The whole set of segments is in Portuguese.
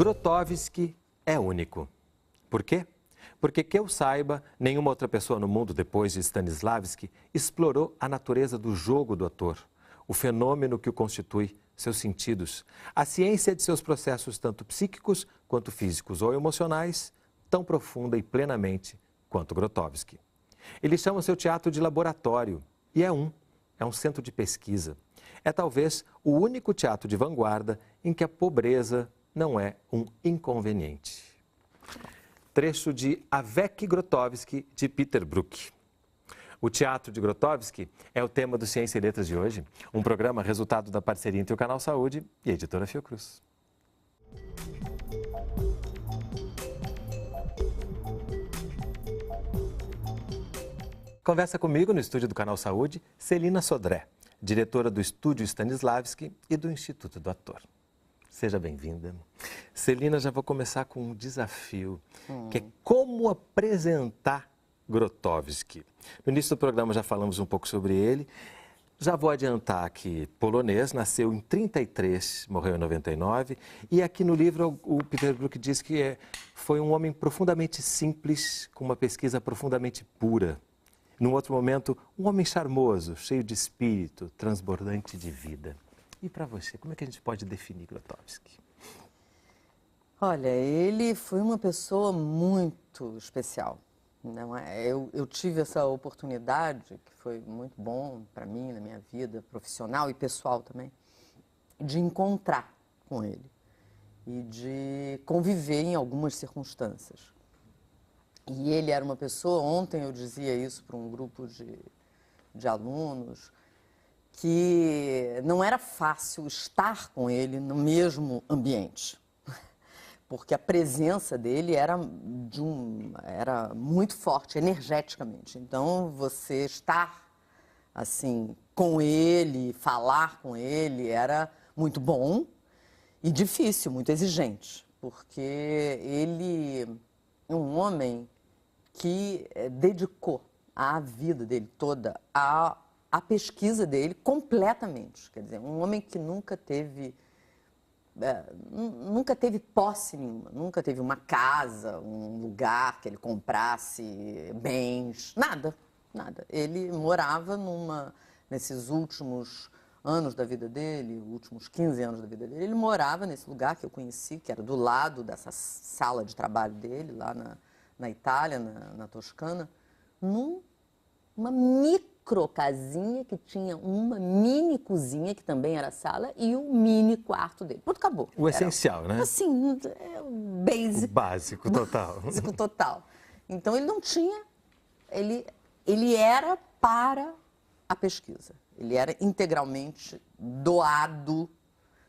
Grotowski é único. Por quê? Porque, que eu saiba, nenhuma outra pessoa no mundo, depois de Stanislavski, explorou a natureza do jogo do ator, o fenômeno que o constitui, seus sentidos, a ciência de seus processos tanto psíquicos quanto físicos ou emocionais, tão profunda e plenamente quanto Grotowski. Ele chama seu teatro de laboratório e é um centro de pesquisa. É talvez o único teatro de vanguarda em que a pobreza não é um inconveniente. Trecho de Avec Grotowski, de Peter Brook. O teatro de Grotowski é o tema do Ciência e Letras de hoje, um programa resultado da parceria entre o Canal Saúde e a editora Fiocruz. Conversa comigo no estúdio do Canal Saúde, Celina Sodré, diretora do Estúdio Stanislavski e do Instituto do Ator. Seja bem-vinda. Celina, já vou começar com um desafio, que é como apresentar Grotowski. No início do programa já falamos um pouco sobre ele. Já vou adiantar que polonês, nasceu em 33, morreu em 99. E aqui no livro o Peter Brook diz que foi um homem profundamente simples, com uma pesquisa profundamente pura. Num outro momento, um homem charmoso, cheio de espírito, transbordante de vida. E para você, como é que a gente pode definir Grotowski? Olha, ele foi uma pessoa muito especial. Não é? Eu tive essa oportunidade, que foi muito bom para mim, na minha vida profissional e pessoal também, de encontrar com ele e de conviver em algumas circunstâncias. E ele era uma pessoa, ontem eu dizia isso para um grupo de alunos, que não era fácil estar com ele no mesmo ambiente, porque a presença dele era muito forte, energeticamente. Então, você estar assim com ele, falar com ele, era muito bom e difícil, muito exigente, porque ele é um homem que dedicou a vida dele toda a pesquisa dele completamente. Quer dizer, um homem que nunca teve posse nenhuma, nunca teve uma casa, um lugar que ele comprasse, bens, nada. Ele morava nesses últimos anos da vida dele, últimos 15 anos da vida dele, ele morava nesse lugar que eu conheci, que era do lado dessa sala de trabalho dele, lá na Itália, na Toscana, numa microcasinha que tinha uma mini cozinha, que também era sala, e o mini quarto dele. Pronto, acabou. O essencial, né? Assim, o basic. O básico total. Básico total. Então, ele não tinha... Ele era para a pesquisa. Ele era integralmente doado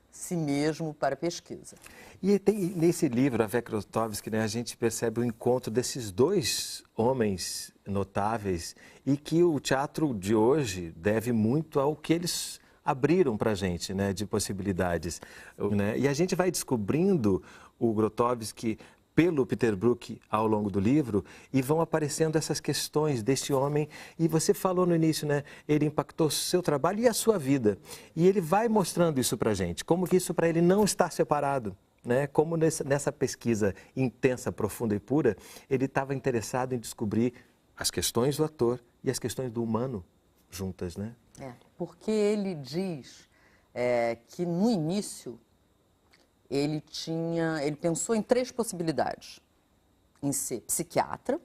si mesmo para a pesquisa. E nesse livro, Avec Grotowski, né, a gente percebe o encontro desses dois homens notáveis e que o teatro de hoje deve muito ao que eles abriram para a gente, né, de possibilidades. Né? E a gente vai descobrindo o Grotowski pelo Peter Brook ao longo do livro e vão aparecendo essas questões deste homem. E você falou no início, né? Ele impactou o seu trabalho e a sua vida. E ele vai mostrando isso para a gente, como que isso para ele não está separado. Né? Como nessa pesquisa intensa, profunda e pura, ele estava interessado em descobrir as questões do ator e as questões do humano juntas, né? Porque ele diz que no início ele pensou em 3 possibilidades: em ser psiquiatra,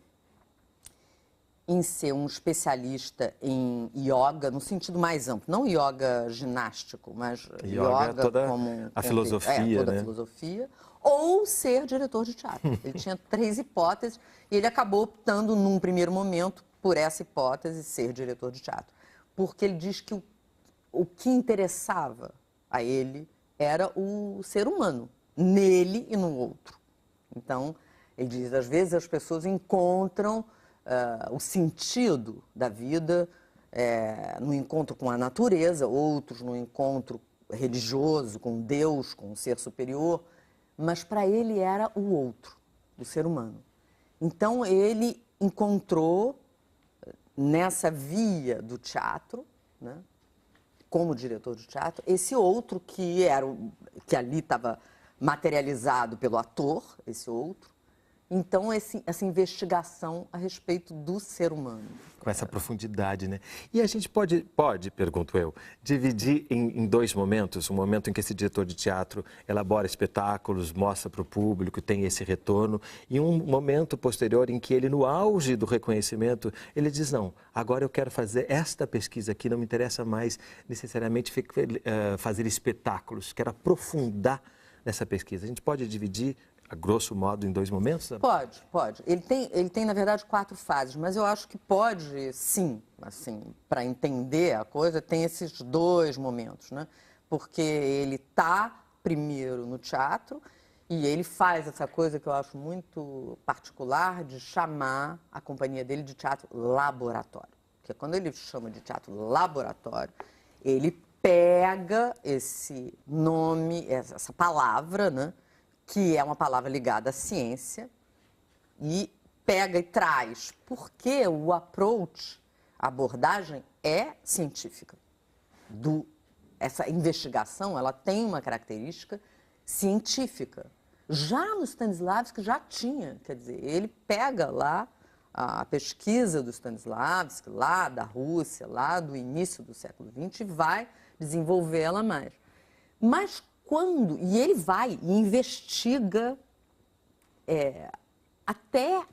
em ser um especialista em yoga, no sentido mais amplo, não yoga ginástico, mas yoga toda como a filosofia, toda né? a filosofia, ou ser diretor de teatro. Ele tinha 3 hipóteses e ele acabou optando, num primeiro momento, por essa hipótese, ser diretor de teatro. Porque ele diz que o que interessava a ele era o ser humano, nele e no outro. Então, ele diz, às vezes as pessoas encontram o sentido da vida no encontro com a natureza, outros no encontro religioso, com Deus, com um ser superior, mas para ele era o outro, o ser humano. Então, ele encontrou nessa via do teatro, né, como diretor de teatro, esse outro que ali estava materializado pelo ator, esse outro. Então, essa investigação a respeito do ser humano. Com essa profundidade, né? E a gente pode, pergunto eu, dividir em dois momentos. Um momento em que esse diretor de teatro elabora espetáculos, mostra para o público, tem esse retorno. E um momento posterior em que ele, no auge do reconhecimento, ele diz, não, agora eu quero fazer esta pesquisa aqui, não me interessa mais necessariamente fazer espetáculos, quero aprofundar nessa pesquisa. A gente pode dividir, a grosso modo, em dois momentos? Pode. Ele tem, na verdade, 4 fases, mas eu acho que pode, sim, assim, para entender a coisa, tem esses 2 momentos, né? Porque ele está primeiro no teatro e ele faz essa coisa que eu acho muito particular de chamar a companhia dele de teatro laboratório. Porque quando ele chama de teatro laboratório, ele pega esse nome, essa palavra, né? Que é uma palavra ligada à ciência, e pega e traz, porque o approach, a abordagem é científica. Essa investigação, ela tem uma característica científica. Já no Stanislavski já tinha, quer dizer, ele pega lá a pesquisa do Stanislavski, lá da Rússia, lá do início do século XX, e vai desenvolvê-la mais. Mas e ele vai e investiga até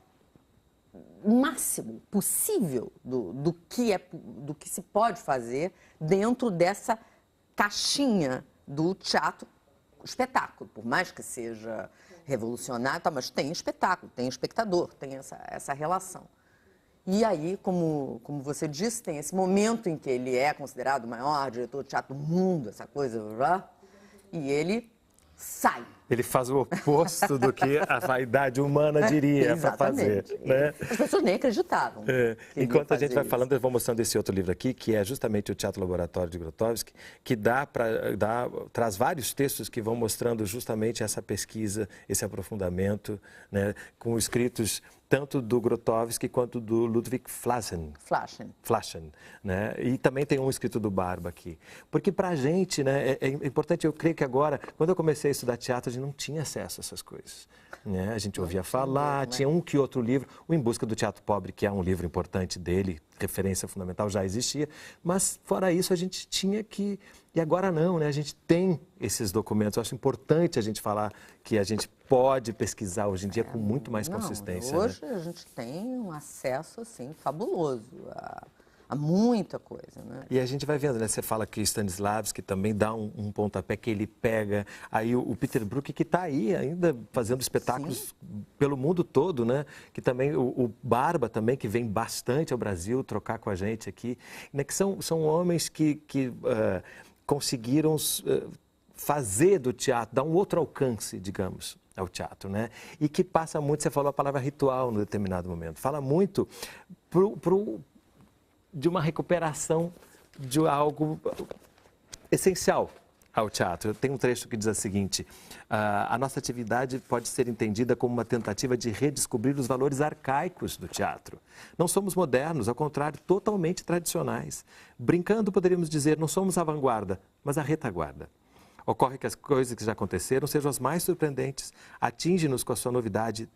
o máximo possível do que se pode fazer dentro dessa caixinha do teatro espetáculo, por mais que seja revolucionário, tá, mas tem espetáculo, tem espectador, tem essa relação. E aí, como você disse, tem esse momento em que ele é considerado o maior diretor de teatro do mundo, essa coisa, e ele sai. Ele faz o oposto do que a vaidade humana diria para fazer. Né? As pessoas nem acreditavam. Enquanto a gente vai falando, eu vou mostrando esse outro livro aqui, que é justamente o Teatro Laboratório de Grotowski, que traz vários textos que vão mostrando justamente essa pesquisa, esse aprofundamento, né, com escritos tanto do Grotowski quanto do Ludwig Flaschen, né? E também tem um escrito do Barba aqui. Porque para a gente, né, é importante, eu creio que agora, quando eu comecei a estudar teatro, a gente não tinha acesso a essas coisas. Né? A gente ouvia falar, tinha um que outro livro, o Em Busca do Teatro Pobre, que é um livro importante dele, referência fundamental, já existia, mas fora isso a gente tinha que... E agora não, né? A gente tem esses documentos. Eu acho importante a gente falar que a gente pode pesquisar hoje em dia com muito mais consistência. Hoje, né? A gente tem um acesso assim, fabuloso a muita coisa. Né? E a gente vai vendo, né? Você fala que Stanislavski também dá um pontapé que ele pega. Aí o Peter Brook, que está aí ainda fazendo espetáculos pelo mundo todo, né? Que também o Barba também, que vem bastante ao Brasil trocar com a gente aqui. Né? Que são homens que conseguiram fazer do teatro, dar um outro alcance, digamos, ao teatro, né? E que passa muito, você falou a palavra ritual no determinado momento, fala muito de uma recuperação de algo essencial ao teatro. Tem um trecho que diz o seguinte: a nossa atividade pode ser entendida como uma tentativa de redescobrir os valores arcaicos do teatro. Não somos modernos, ao contrário, totalmente tradicionais. Brincando, poderíamos dizer, não somos a vanguarda, mas a retaguarda. Ocorre que as coisas que já aconteceram sejam as mais surpreendentes, atinge-nos com a sua novidade,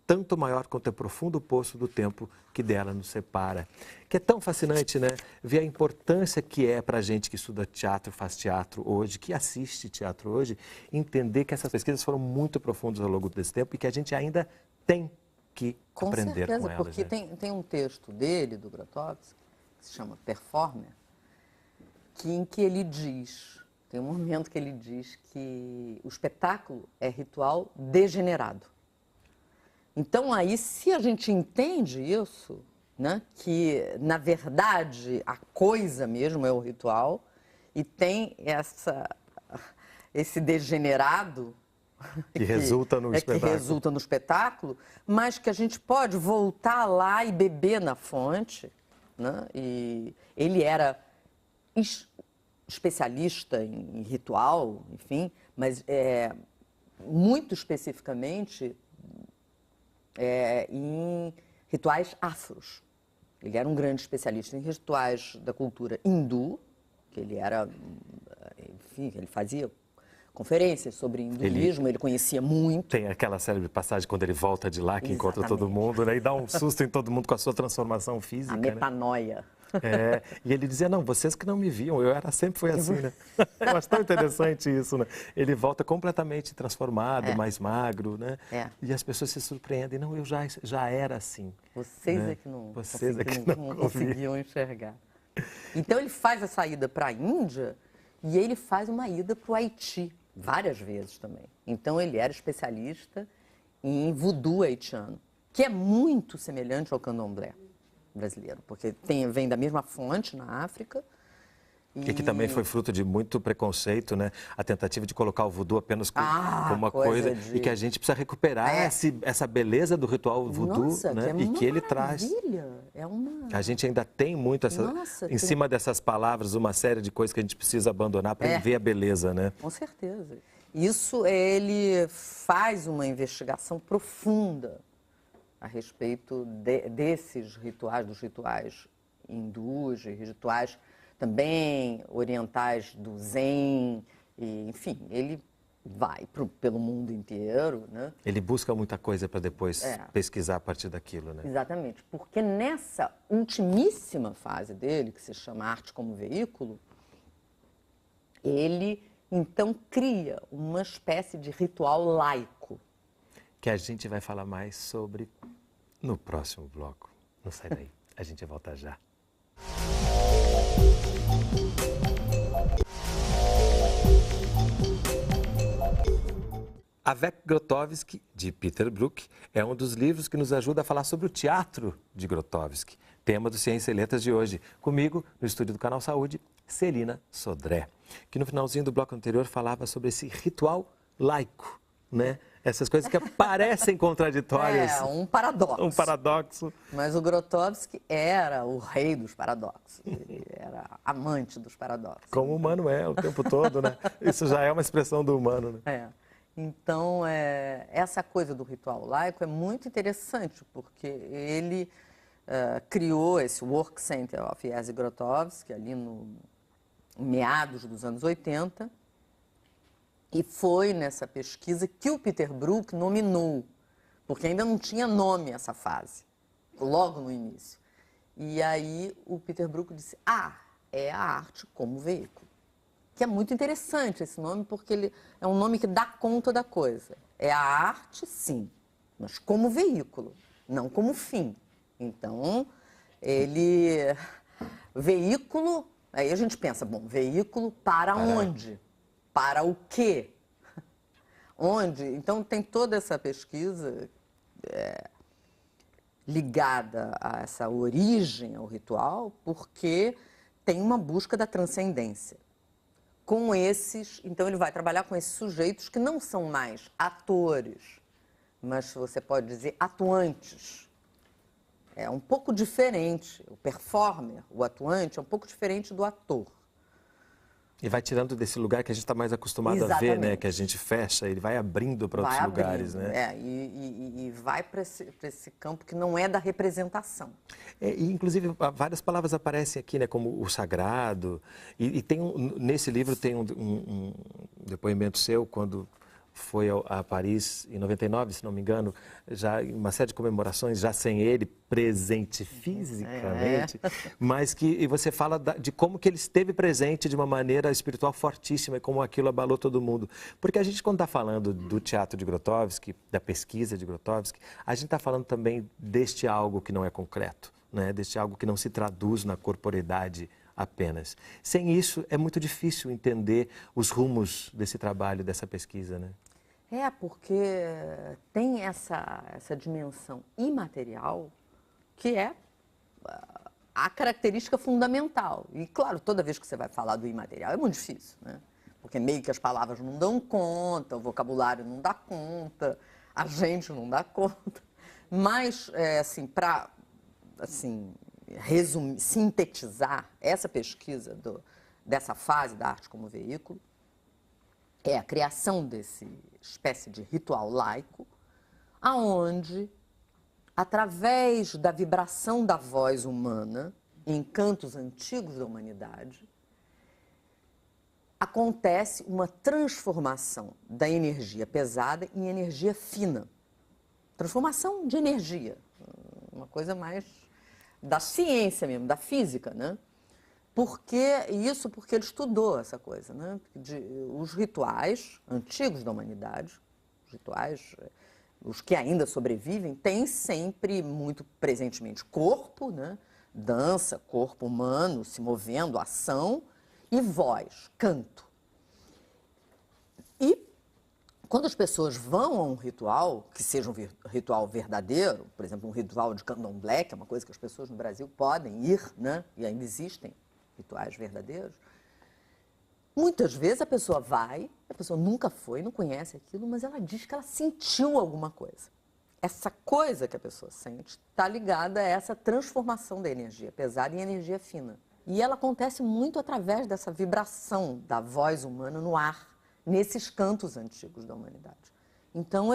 tanto maior quanto é profundo o poço do tempo que dela nos separa. Que é tão fascinante, né? Ver a importância que é para a gente que estuda teatro, faz teatro hoje, que assiste teatro hoje, entender que essas pesquisas foram muito profundas ao longo desse tempo e que a gente ainda tem que aprender com elas. Porque tem um texto dele, do Grotowski, que se chama Performer, em que ele diz, tem um momento que ele diz que o espetáculo é ritual degenerado. Então, aí, se a gente entende isso, né, que, na verdade, a coisa mesmo é o ritual, e tem esse degenerado que resulta no espetáculo. Que resulta no espetáculo, mas que a gente pode voltar lá e beber na fonte, né? E ele era especialista em ritual, enfim, mas muito especificamente em rituais afros. Ele era um grande especialista em rituais da cultura hindu, que ele era, enfim, ele fazia conferências sobre hinduísmo, ele conhecia muito. Tem aquela célebre passagem quando ele volta de lá, que encontra todo mundo, né? E dá um susto em todo mundo com a sua transformação física. A metanoia. Né? E ele dizia, não, vocês que não me viam, sempre fui assim, né? Eu acho tão interessante isso, né? Ele volta completamente transformado, mais magro, né? E as pessoas se surpreendem, não, eu já era assim. Vocês né? é que não, não conseguiam enxergar. Então ele faz a saída para a Índia e ele faz uma ida para o Haiti, várias vezes também. Então ele era especialista em voodoo haitiano, que é muito semelhante ao candomblé brasileiro, porque vem da mesma fonte na África. E que também foi fruto de muito preconceito, né? A tentativa de colocar o voodoo apenas como uma coisa e que a gente precisa recuperar essa beleza do ritual voodoo, Nossa, né? Que é e que ele traz. A gente ainda tem muito cima dessas palavras uma série de coisas que a gente precisa abandonar para ver a beleza, né? Com certeza. Isso ele faz uma investigação profunda a respeito desses rituais, dos rituais hindus, rituais também orientais do Zen, e, enfim, ele vai pelo mundo inteiro, né? Ele busca muita coisa para depois pesquisar a partir daquilo, né? Exatamente, porque nessa ultimíssima fase dele, que se chama Arte como Veículo, ele então cria uma espécie de ritual laico. Que a gente vai falar mais sobre no próximo bloco. Não sai daí, a gente volta já. Avec Grotowski, de Peter Brook, é um dos livros que nos ajuda a falar sobre o teatro de Grotowski, tema do Ciência e Letras de hoje. Comigo, no estúdio do Canal Saúde, Celina Sodré, que no finalzinho do bloco anterior falava sobre esse ritual laico, né? Essas coisas que parecem contraditórias. Um paradoxo. Um paradoxo. Mas o Grotowski era o rei dos paradoxos. Ele era amante dos paradoxos. Como o humano é o tempo todo, né? Isso já é uma expressão do humano, né? Então, essa coisa do ritual laico é muito interessante, porque ele criou esse Work Center of Jerzy Grotowski ali no meados dos anos 80, e foi nessa pesquisa que o Peter Brook nominou, porque ainda não tinha nome essa fase, logo no início. E aí o Peter Brook disse, é a arte como veículo. Que é muito interessante esse nome, porque ele é um nome que dá conta da coisa. É a arte, sim, mas como veículo, não como fim. Então, veículo, aí a gente pensa, bom, veículo para onde? Para o quê? Onde? Então, tem toda essa pesquisa ligada a essa origem ao ritual, porque tem uma busca da transcendência. Então ele vai trabalhar com esses sujeitos que não são mais atores, mas você pode dizer atuantes. É um pouco diferente, o performer, o atuante, é um pouco diferente do ator. E vai tirando desse lugar que a gente está mais acostumado a ver, né? Que a gente fecha, ele vai abrindo para outros lugares, né? E vai para esse campo que não é da representação. E, inclusive, várias palavras aparecem aqui, né? Como o sagrado. E tem nesse livro tem um depoimento seu, quando foi a Paris em 99, se não me engano, já em uma série de comemorações, já sem ele presente fisicamente, mas e você fala de como que ele esteve presente de uma maneira espiritual fortíssima e como aquilo abalou todo mundo. Porque a gente, quando está falando do teatro de Grotowski, da pesquisa de Grotowski, a gente está falando também deste algo que não é concreto, né? Deste algo que não se traduz na corporeidade apenas. Sem isso, é muito difícil entender os rumos desse trabalho, dessa pesquisa, né? Porque tem essa dimensão imaterial que é a característica fundamental. E, claro, toda vez que você vai falar do imaterial é muito difícil, né? Porque meio que as palavras não dão conta, o vocabulário não dá conta, a gente não dá conta. Mas, para sintetizar essa pesquisa dessa fase da arte como veículo, é a criação desse espécie de ritual laico, aonde, através da vibração da voz humana, em cantos antigos da humanidade, acontece uma transformação da energia pesada em energia fina. Transformação de energia, uma coisa mais da ciência mesmo, da física, né? Porque ele estudou essa coisa, né? Os rituais antigos da humanidade, os rituais, os que ainda sobrevivem, têm sempre, muito presentemente, corpo, né? Dança, corpo humano se movendo, ação, e voz, canto. E quando as pessoas vão a um ritual, que seja um ritual verdadeiro, por exemplo, um ritual de candomblé, que é uma coisa que as pessoas no Brasil podem ir, né? E ainda existem rituais verdadeiros, muitas vezes a pessoa vai, a pessoa nunca foi, não conhece aquilo, mas ela diz que ela sentiu alguma coisa. Essa coisa que a pessoa sente está ligada a essa transformação da energia pesada em energia fina. E ela acontece muito através dessa vibração da voz humana no ar, nesses cantos antigos da humanidade. Então,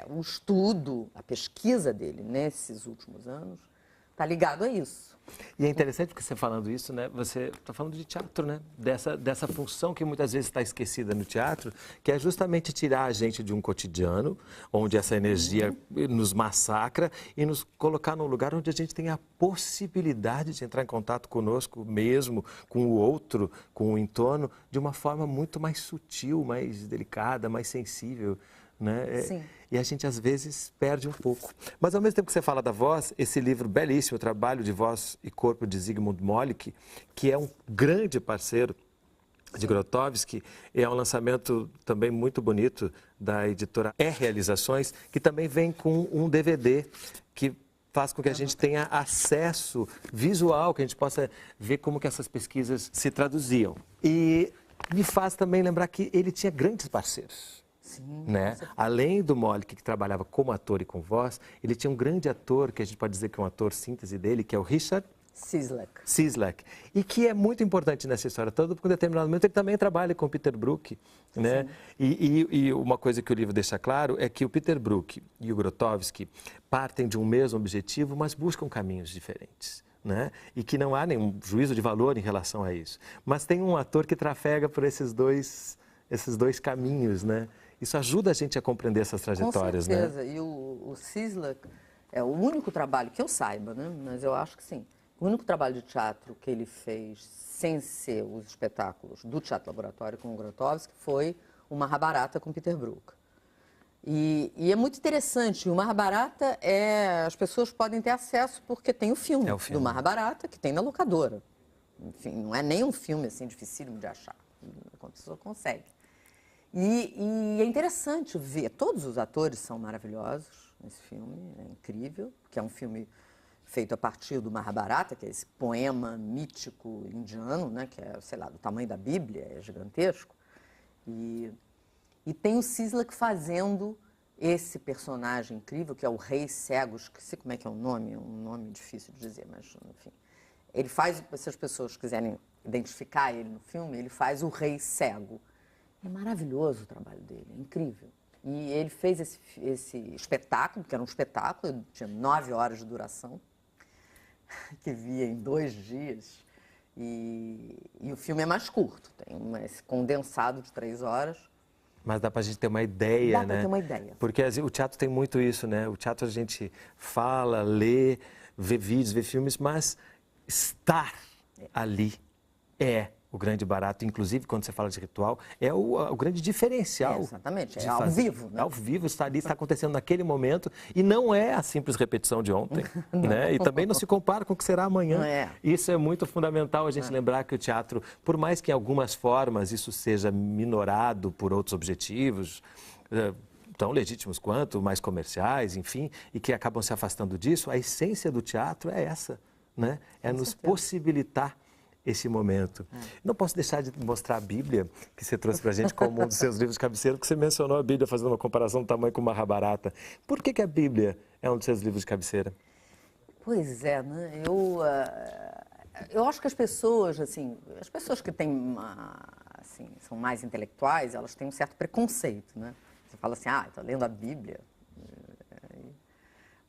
o estudo, a pesquisa dele nesses últimos anos está ligado a isso. E é interessante porque você falando isso, né? Você está falando de teatro, né? Dessa função que muitas vezes está esquecida no teatro, que é justamente tirar a gente de um cotidiano, onde essa energia nos massacra, e nos colocar num lugar onde a gente tem a possibilidade de entrar em contato conosco mesmo, com o outro, com o entorno, de uma forma muito mais sutil, mais delicada, mais sensível. Né? Sim. E a gente às vezes perde um pouco. Mas ao mesmo tempo que você fala da voz, esse livro belíssimo, o Trabalho de Voz e Corpo de Zygmunt Molik, que é um grande parceiro de Grotowski, é um lançamento também muito bonito da editora Realizações, que também vem com um DVD que faz com que a gente tenha acesso visual, que a gente possa ver como que essas pesquisas se traduziam. E me faz também lembrar que ele tinha grandes parceiros. Sim, né? Além do Molik, que trabalhava como ator e com voz, ele tinha um grande ator, que a gente pode dizer que é um ator síntese dele, que é o Richard Cislak. E que é muito importante nessa história toda, porque em determinado momento ele também trabalha com o Peter Brook. Né? E uma coisa que o livro deixa claro é que o Peter Brook e o Grotowski partem de um mesmo objetivo, mas buscam caminhos diferentes. Né? E que não há nenhum juízo de valor em relação a isso. Mas tem um ator que trafega por esses dois caminhos, né? Isso ajuda a gente a compreender essas trajetórias, né? Com certeza. E o Cislak é o único trabalho que eu saiba, né? Mas eu acho que sim. O único trabalho de teatro que ele fez sem ser os espetáculos do Teatro Laboratório com o Grotowski foi o Mahabharata com Peter Brook. E é muito interessante. O Mahabharata as pessoas podem ter acesso porque tem o filme do Mahabharata que tem na locadora. Enfim, não é nem um filme assim dificílimo de achar. A pessoa consegue. E é interessante ver, todos os atores são maravilhosos nesse filme, é incrível, que é um filme feito a partir do Mahabharata, que é esse poema mítico indiano, né, que é, sei lá, do tamanho da Bíblia, é gigantesco. E tem o Cislak fazendo esse personagem incrível, que é o Rei Cego, esqueci como é que é o nome, é um nome difícil de dizer, mas enfim. Ele faz, se as pessoas quiserem identificar ele no filme, ele faz o Rei Cego. É maravilhoso o trabalho dele, é incrível. E ele fez esse espetáculo, que era um espetáculo, tinha 9 horas de duração, que via em 2 dias. E o filme é mais curto, tem esse condensado de 3 horas. Mas dá para a gente ter uma ideia, né? Dá para ter uma ideia. Porque o teatro tem muito isso, né? O teatro a gente fala, lê, vê vídeos, vê filmes, mas estar ali é o grande barato, inclusive quando você fala de ritual, é o grande diferencial. Exatamente, é ao vivo. Né? Ao vivo, está ali, está acontecendo naquele momento e não é a simples repetição de ontem. Né? E também não se compara com o que será amanhã. Isso é muito fundamental a gente lembrar que o teatro, por mais que em algumas formas isso seja minorado por outros objetivos, tão legítimos quanto, mais comerciais, enfim, e que acabam se afastando disso, a essência do teatro é essa, né? É nos possibilitar esse momento. Não posso deixar de mostrar a Bíblia, que você trouxe para a gente como um dos seus livros de cabeceira, porque você mencionou a Bíblia fazendo uma comparação do tamanho com o Mahabharata. Por que a Bíblia é um dos seus livros de cabeceira? Pois é, né? Eu acho que as pessoas, assim, as pessoas que têm, assim, são mais intelectuais, elas têm um certo preconceito, né? Você fala assim, estou lendo a Bíblia.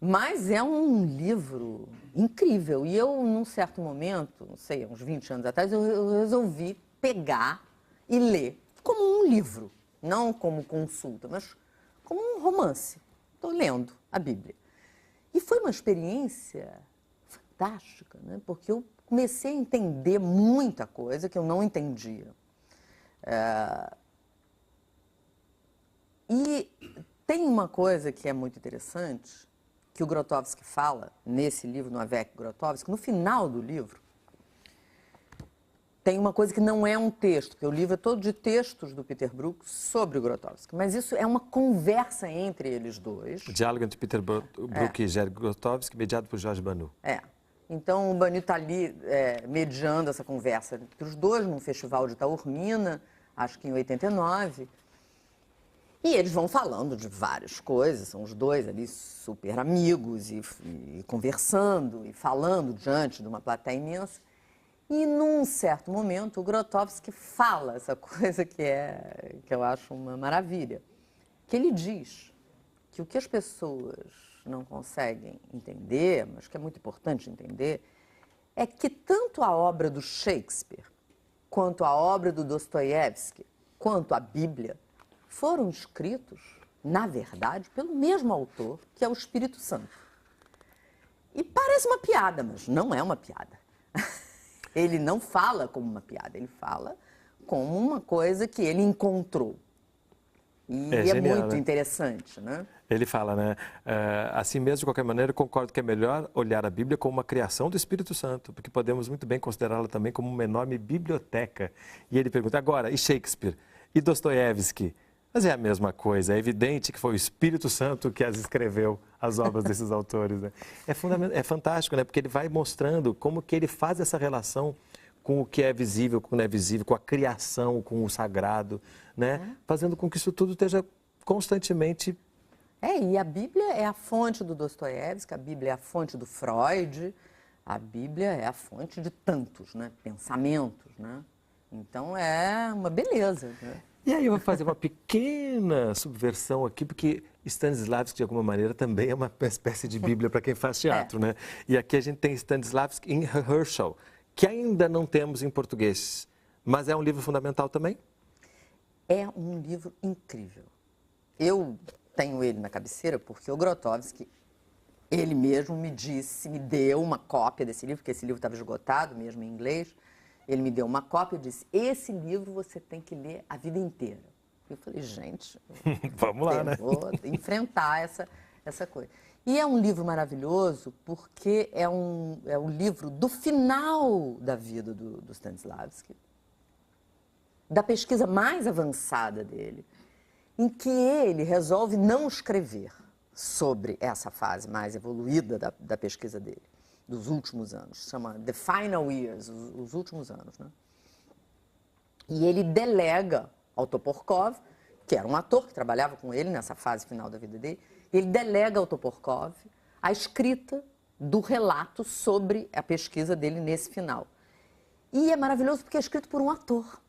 Mas é um livro incrível. E eu, num certo momento, não sei, uns 20 anos atrás, eu resolvi pegar e lê como um livro, não como consulta, mas como um romance. Estou lendo a Bíblia. E foi uma experiência fantástica, né? Porque eu comecei a entender muita coisa que eu não entendia. E tem uma coisa que é muito interessante, que o Grotowski fala nesse livro, no Avec Grotowski, no final do livro, tem uma coisa que não é um texto, porque o livro é todo de textos do Peter Brook sobre o Grotowski, mas isso é uma conversa entre eles dois. O diálogo entre Peter Brook e Jerry Grotowski, mediado por Jorge Banu. Então, o Banu está ali mediando essa conversa entre os dois, num festival de Taormina, acho que em 89. E eles vão falando de várias coisas, são os dois ali super amigos e conversando e falando diante de uma plateia imensa. E num certo momento o Grotowski fala essa coisa que eu acho uma maravilha, que ele diz que o que as pessoas não conseguem entender, mas que é muito importante entender, é que tanto a obra do Shakespeare, quanto a obra do Dostoiévski, quanto a Bíblia, foram escritos, na verdade, pelo mesmo autor, que é o Espírito Santo. E parece uma piada, mas não é uma piada. Ele não fala como uma piada, ele fala como uma coisa que ele encontrou. E é genial, muito né? interessante, né? Ele fala, né? Assim mesmo, de qualquer maneira, eu concordo que é melhor olhar a Bíblia como uma criação do Espírito Santo, porque podemos muito bem considerá-la também como uma enorme biblioteca. E ele pergunta, agora, e Shakespeare? E Dostoiévski? Mas é a mesma coisa, é evidente que foi o Espírito Santo que as escreveu, as obras desses autores. Né? É fantástico, né? Porque ele vai mostrando como que ele faz essa relação com o que é visível, com o que não é visível, com a criação, com o sagrado, né? Fazendo com que isso tudo esteja constantemente... E a Bíblia é a fonte do Dostoiévski, a Bíblia é a fonte do Freud, a Bíblia é a fonte de tantos, né? Pensamentos, né? Então é uma beleza, né? E aí eu vou fazer uma pequena subversão aqui, porque Stanislavski, de alguma maneira, também é uma espécie de Bíblia para quem faz teatro, né? E aqui a gente tem Stanislavski em Rehearsal, que ainda não temos em português, mas é um livro fundamental também? É um livro incrível. Eu tenho ele na cabeceira porque o Grotowski, ele mesmo me deu uma cópia desse livro, porque esse livro estava esgotado mesmo em inglês. Ele me deu uma cópia e disse, esse livro você tem que ler a vida inteira. Eu falei, gente, vamos lá, né? Vou enfrentar essa coisa. E é um livro maravilhoso porque é um livro do final da vida do Stanislavski, da pesquisa mais avançada dele, em que ele resolve não escrever sobre essa fase mais evoluída da pesquisa dele, dos últimos anos, chama The Final Years, os últimos anos, né? E ele delega ao Toporkov, que era um ator que trabalhava com ele nessa fase final da vida dele, ele delega ao Toporkov a escrita do relato sobre a pesquisa dele nesse final. E é maravilhoso porque é escrito por um ator.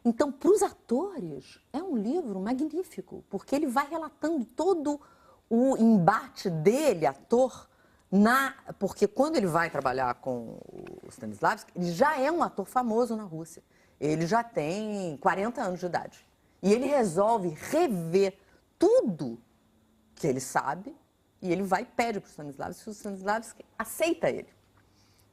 Então, para os atores, é um livro magnífico, porque ele vai relatando todo o embate dele, ator, porque quando ele vai trabalhar com o Stanislavski, ele já é um ator famoso na Rússia. Ele já tem 40 anos de idade. E ele resolve rever tudo que ele sabe e ele vai e pede para o Stanislavski, e o Stanislavski aceita ele.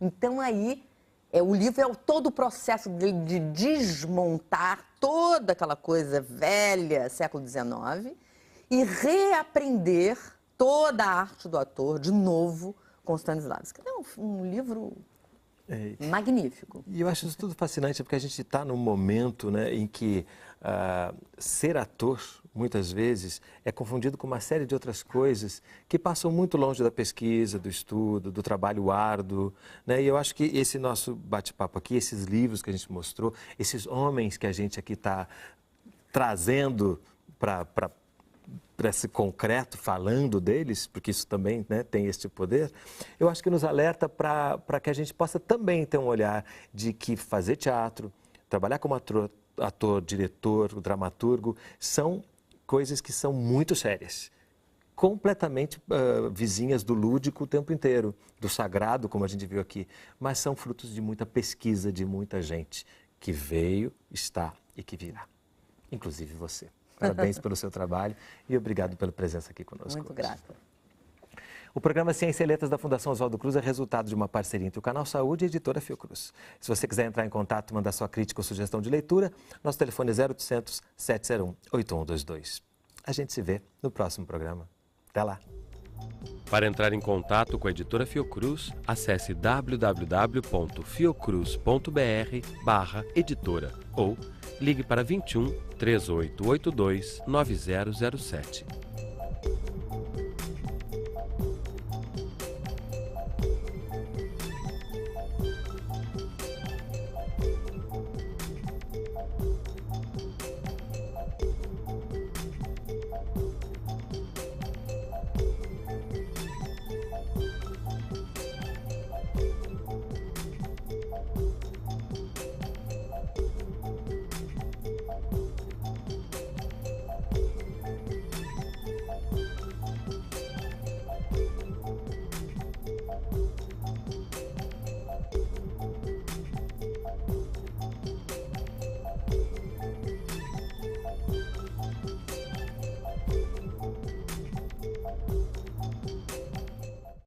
Então aí, o livro é todo o processo dele de desmontar toda aquela coisa velha, século XIX, e reaprender toda a arte do ator de novo com Stanislavski. É um livro magnífico. E eu acho isso tudo fascinante, porque a gente está num momento, né, em que ser ator, muitas vezes, é confundido com uma série de outras coisas que passam muito longe da pesquisa, do estudo, do trabalho árduo, né? E eu acho que esse nosso bate-papo aqui, esses livros que a gente mostrou, esses homens que a gente aqui está trazendo para esse concreto, falando deles, porque isso também, né, tem esse poder, eu acho que nos alerta para que a gente possa também ter um olhar de que fazer teatro, trabalhar como ator, diretor, dramaturgo, são coisas que são muito sérias, completamente vizinhas do lúdico o tempo inteiro, do sagrado, como a gente viu aqui, mas são frutos de muita pesquisa de muita gente que veio, está e que virá. Inclusive você. Parabéns pelo seu trabalho e obrigado pela presença aqui conosco. Muito grata. O programa Ciência e Letras da Fundação Oswaldo Cruz é resultado de uma parceria entre o Canal Saúde e a editora Fiocruz. Se você quiser entrar em contato, mandar sua crítica ou sugestão de leitura, nosso telefone é 0800 701 8122. A gente se vê no próximo programa. Até lá! Para entrar em contato com a editora Fiocruz, acesse www.fiocruz.br/editora ou ligue para 21 3882 9007.